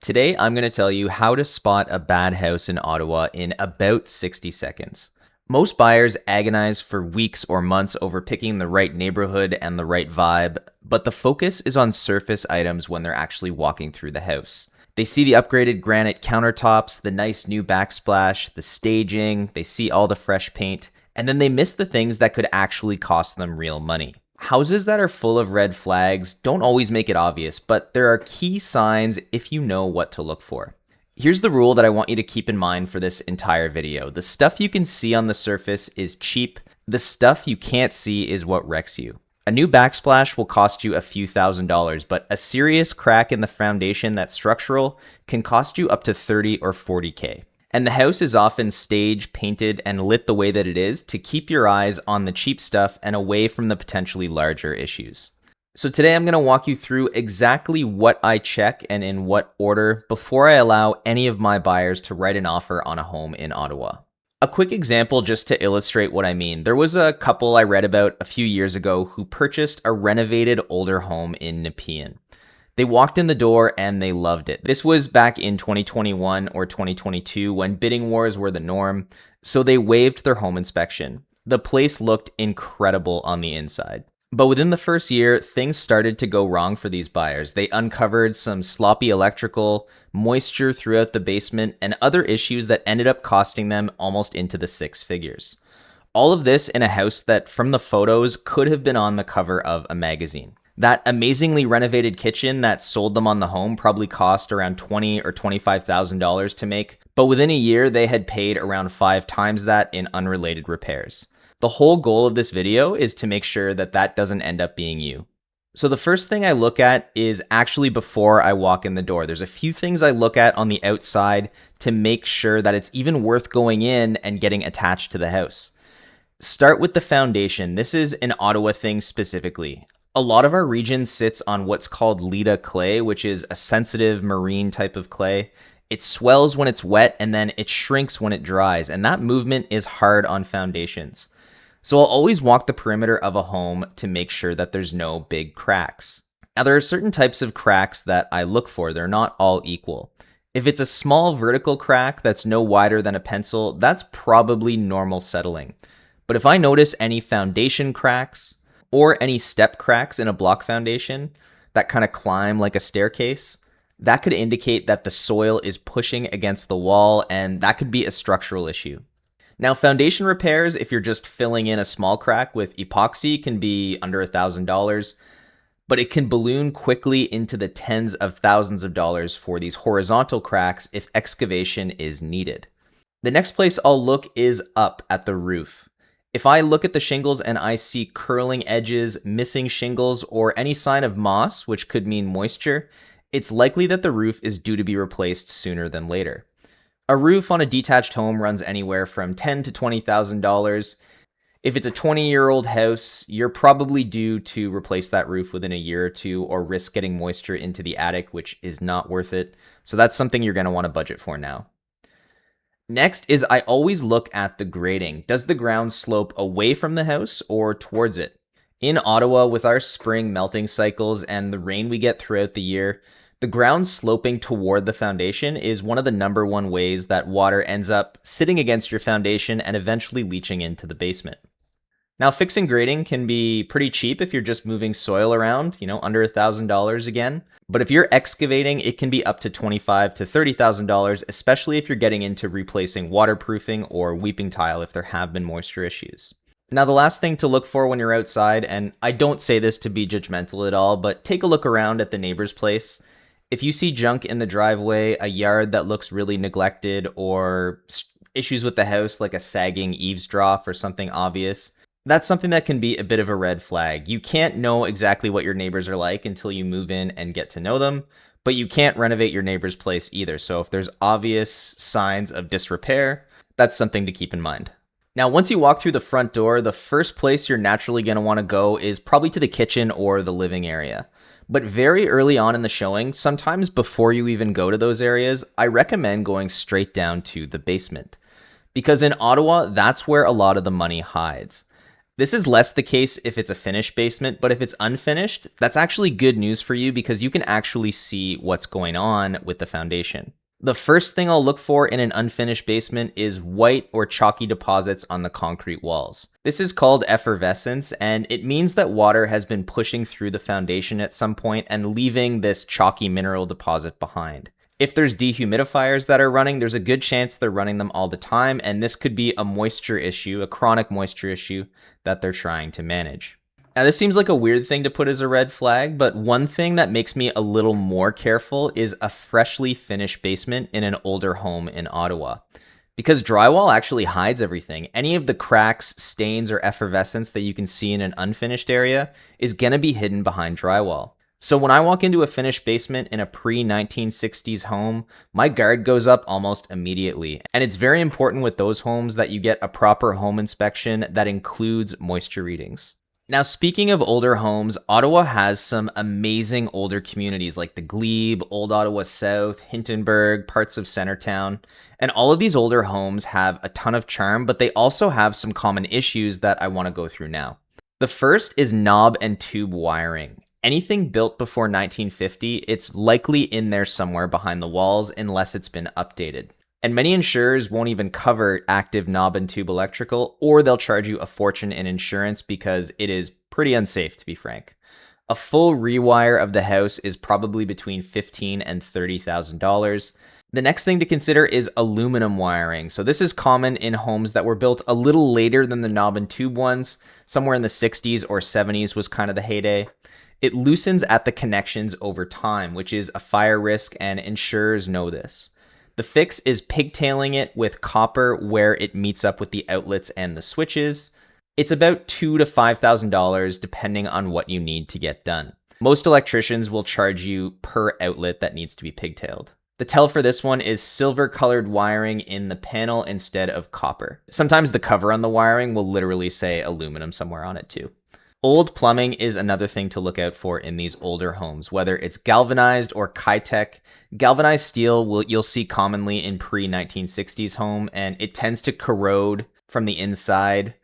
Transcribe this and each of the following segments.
Today, I'm going to tell you how to spot a bad house in Ottawa in about 60 seconds. Most buyers agonize for weeks or months over picking the right neighborhood and the right vibe, but the focus is on surface items when they're actually walking through the house. They see the upgraded granite countertops, the nice new backsplash, the staging, they see all the fresh paint, and then they miss the things that could actually cost them real money. Houses that are full of red flags don't always make it obvious, but there are key signs if you know what to look for. Here's the rule that I want you to keep in mind for this entire video. The stuff you can see on the surface is cheap. The stuff you can't see is what wrecks you. A new backsplash will cost you a few $1,000s, but a serious crack in the foundation that's structural can cost you up to 30 or 40K. And the house is often staged, painted, and lit the way that it is to keep your eyes on the cheap stuff and away from the potentially larger issues. So today I'm going to walk you through exactly what I check and in what order before I allow any of my buyers to write an offer on a home in Ottawa. A quick example just to illustrate what I mean. There was a couple I read about a few years ago who purchased a renovated older home in Nepean. They walked in the door and they loved it. This was back in 2021 or 2022 when bidding wars were the norm, so they waived their home inspection. The place looked incredible on the inside. But within the first year, things started to go wrong for these buyers. They uncovered some sloppy electrical, moisture throughout the basement, and other issues that ended up costing them almost into the six figures. All of this in a house that, from the photos, could have been on the cover of a magazine. That amazingly renovated kitchen that sold them on the home probably cost around $20,000 or $25,000 to make, but within a year they had paid around 5 times that in unrelated repairs. The whole goal of this video is to make sure that that doesn't end up being you. So the first thing I look at is actually before I walk in the door. There's a few things I look at on the outside to make sure that it's even worth going in and getting attached to the house. Start with the foundation. This is an Ottawa thing specifically. A lot of our region sits on what's called Leda clay, which is a sensitive marine type of clay. It swells when it's wet and then it shrinks when it dries, and that movement is hard on foundations. So I'll always walk the perimeter of a home to make sure that there's no big cracks. Now there are certain types of cracks that I look for. They're not all equal. If it's a small vertical crack that's no wider than a pencil, that's probably normal settling. But if I notice any foundation cracks, or any step cracks in a block foundation that kind of climb like a staircase, that could indicate that the soil is pushing against the wall, and that could be a structural issue. Now, foundation repairs, if you're just filling in a small crack with epoxy, can be under $1,000, but it can balloon quickly into the tens of thousands of dollars for these horizontal cracks if excavation is needed. The next place I'll look is up at the roof. If I look at the shingles and I see curling edges, missing shingles, or any sign of moss, which could mean moisture, it's likely that the roof is due to be replaced sooner than later. A roof on a detached home runs anywhere from $10,000 to $20,000. If it's a 20-year-old house, you're probably due to replace that roof within a year or two or risk getting moisture into the attic, which is not worth it. So that's something you're going to want to budget for now. Next is I always look at the grading. Does the ground slope away from the house or towards it? In Ottawa, with our spring melting cycles and the rain we get throughout the year, the ground sloping toward the foundation is one of the number one ways that water ends up sitting against your foundation and eventually leaching into the basement. Now, fixing grading can be pretty cheap if you're just moving soil around, under $1,000 again. But if you're excavating, it can be up to $25,000 to $30,000, especially if you're getting into replacing waterproofing or weeping tile if there have been moisture issues. Now, the last thing to look for when you're outside, and I don't say this to be judgmental at all, but take a look around at the neighbor's place. If you see junk in the driveway, a yard that looks really neglected, or issues with the house like a sagging eaves trough or something obvious, that's something that can be a bit of a red flag. You can't know exactly what your neighbors are like until you move in and get to know them, but you can't renovate your neighbor's place either. So if there's obvious signs of disrepair, that's something to keep in mind. Now, once you walk through the front door, the first place you're naturally going to want to go is probably to the kitchen or the living area. But very early on in the showing, sometimes before you even go to those areas, I recommend going straight down to the basement. Because in Ottawa, that's where a lot of the money hides. This is less the case if it's a finished basement, but if it's unfinished, that's actually good news for you because you can actually see what's going on with the foundation. The first thing I'll look for in an unfinished basement is white or chalky deposits on the concrete walls. This is called effervescence, and it means that water has been pushing through the foundation at some point and leaving this chalky mineral deposit behind. If there's dehumidifiers that are running, there's a good chance they're running them all the time, and this could be a moisture issue, a chronic moisture issue that they're trying to manage. Now, this seems like a weird thing to put as a red flag, but one thing that makes me a little more careful is a freshly finished basement in an older home in Ottawa. Because drywall actually hides everything. Any of the cracks, stains, or effervescence that you can see in an unfinished area is going to be hidden behind drywall. So when I walk into a finished basement in a pre-1960s home, my guard goes up almost immediately. And it's very important with those homes that you get a proper home inspection that includes moisture readings. Now, speaking of older homes, Ottawa has some amazing older communities like the Glebe, Old Ottawa South, Hintonburg, parts of Centertown. And all of these older homes have a ton of charm, but they also have some common issues that I want to go through now. The first is knob and tube wiring. Anything built before 1950, it's likely in there somewhere behind the walls unless it's been updated. And many insurers won't even cover active knob and tube electrical, or they'll charge you a fortune in insurance because it is pretty unsafe, to be frank. A full rewire of the house is probably between $15,000 and $30,000. The next thing to consider is aluminum wiring. So this is common in homes that were built a little later than the knob and tube ones. Somewhere in the 60s or 70s was kind of the heyday. It loosens at the connections over time, which is a fire risk, and insurers know this. The fix is pigtailing it with copper where it meets up with the outlets and the switches. It's about $2,000 to $5,000 depending on what you need to get done. Most electricians will charge you per outlet that needs to be pigtailed. The tell for this one is silver colored wiring in the panel instead of copper. Sometimes the cover on the wiring will literally say aluminum somewhere on it too. Old plumbing is another thing to look out for in these older homes, whether it's galvanized or Kitec. Galvanized steel you'll see commonly in pre-1960s home, and it tends to corrode from the inside.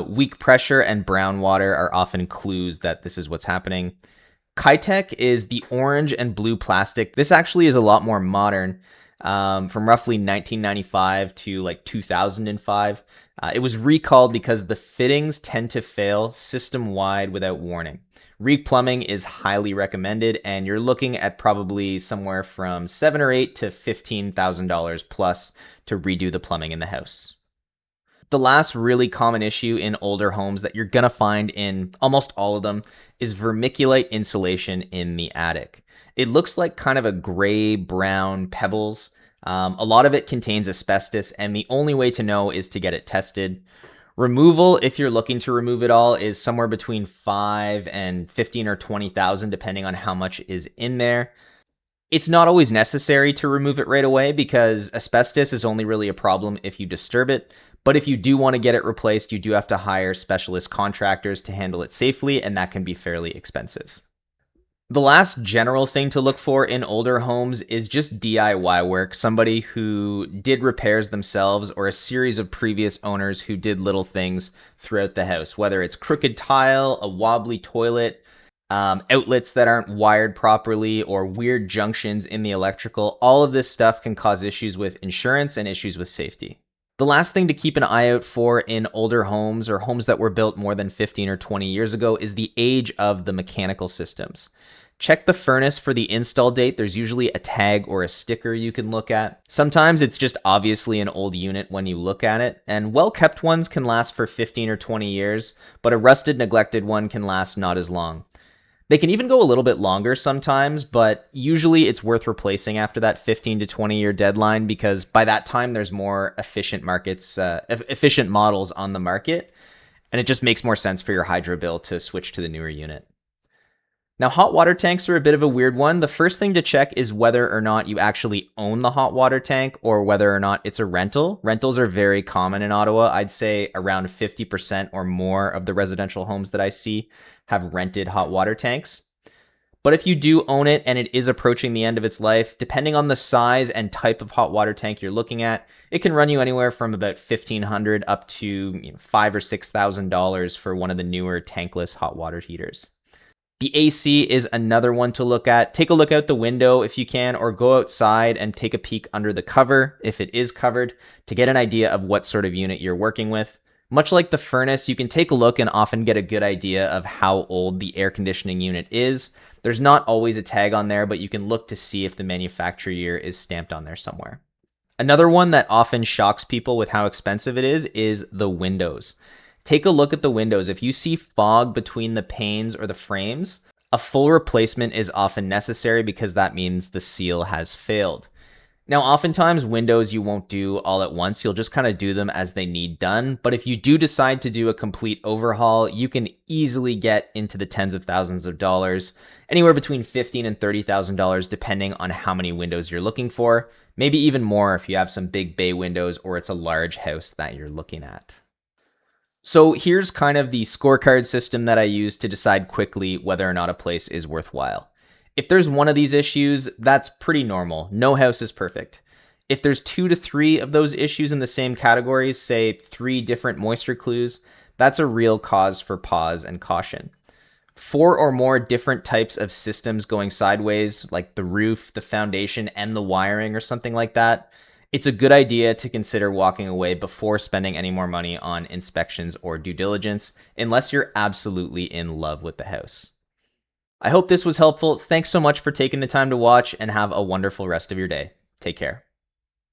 Weak pressure and brown water are often clues that this is what's happening. Kitec is the orange and blue plastic. This actually is a lot more modern. From roughly 1995 to like 2005. It was recalled because the fittings tend to fail system-wide without warning. Replumbing is highly recommended, and you're looking at probably somewhere from $7,000 or $8,000 to $15,000 plus to redo the plumbing in the house. The last really common issue in older homes that you're going to find in almost all of them is vermiculite insulation in the attic. It looks like kind of a gray-brown pebbles. A lot of it contains asbestos, and the only way to know is to get it tested. Removal, if you're looking to remove it all, is somewhere between $5,000 and $15,000 or $20,000, depending on how much is in there. It's not always necessary to remove it right away because asbestos is only really a problem if you disturb it. But if you do want to get it replaced, you do have to hire specialist contractors to handle it safely, and that can be fairly expensive. The last general thing to look for in older homes is just DIY work, somebody who did repairs themselves or a series of previous owners who did little things throughout the house, whether it's crooked tile, a wobbly toilet, outlets that aren't wired properly, or weird junctions in the electrical. All of this stuff can cause issues with insurance and issues with safety. The last thing to keep an eye out for in older homes or homes that were built more than 15 or 20 years ago is the age of the mechanical systems. Check the furnace for the install date. There's usually a tag or a sticker you can look at. Sometimes it's just obviously an old unit when you look at it, and well-kept ones can last for 15 or 20 years, but a rusted, neglected one can last not as long. They can even go a little bit longer sometimes, but usually it's worth replacing after that 15 to 20 year deadline because by that time there's more efficient models on the market, and it just makes more sense for your hydro bill to switch to the newer unit. Now, hot water tanks are a bit of a weird one. The first thing to check is whether or not you actually own the hot water tank or whether or not it's a rental. Rentals are very common in Ottawa. I'd say around 50% or more of the residential homes that I see have rented hot water tanks. But if you do own it and it is approaching the end of its life, depending on the size and type of hot water tank you're looking at, it can run you anywhere from about $1,500 up to $5,000 or $6,000 for one of the newer tankless hot water heaters. The AC is another one to look at. Take a look out the window if you can, or go outside and take a peek under the cover if it is covered to get an idea of what sort of unit you're working with. Much like the furnace, you can take a look and often get a good idea of how old the air conditioning unit is. There's not always a tag on there, but you can look to see if the manufacturer year is stamped on there somewhere. Another one that often shocks people with how expensive it is the windows. Take a look at the windows. If you see fog between the panes or the frames, a full replacement is often necessary because that means the seal has failed. Now, oftentimes windows you won't do all at once. You'll just kind of do them as they need done. But if you do decide to do a complete overhaul, you can easily get into the tens of thousands of dollars, anywhere between $15,000 and $30,000, depending on how many windows you're looking for. Maybe even more if you have some big bay windows or it's a large house that you're looking at. So here's kind of the scorecard system that I use to decide quickly whether or not a place is worthwhile. If there's one of these issues, that's pretty normal. No house is perfect. If there's 2 to 3 of those issues in the same categories, say 3 different moisture clues, that's a real cause for pause and caution. 4 or more different types of systems going sideways, like the roof, the foundation, and the wiring or something like that, it's a good idea to consider walking away before spending any more money on inspections or due diligence, unless you're absolutely in love with the house. I hope this was helpful. Thanks so much for taking the time to watch, and have a wonderful rest of your day. Take care.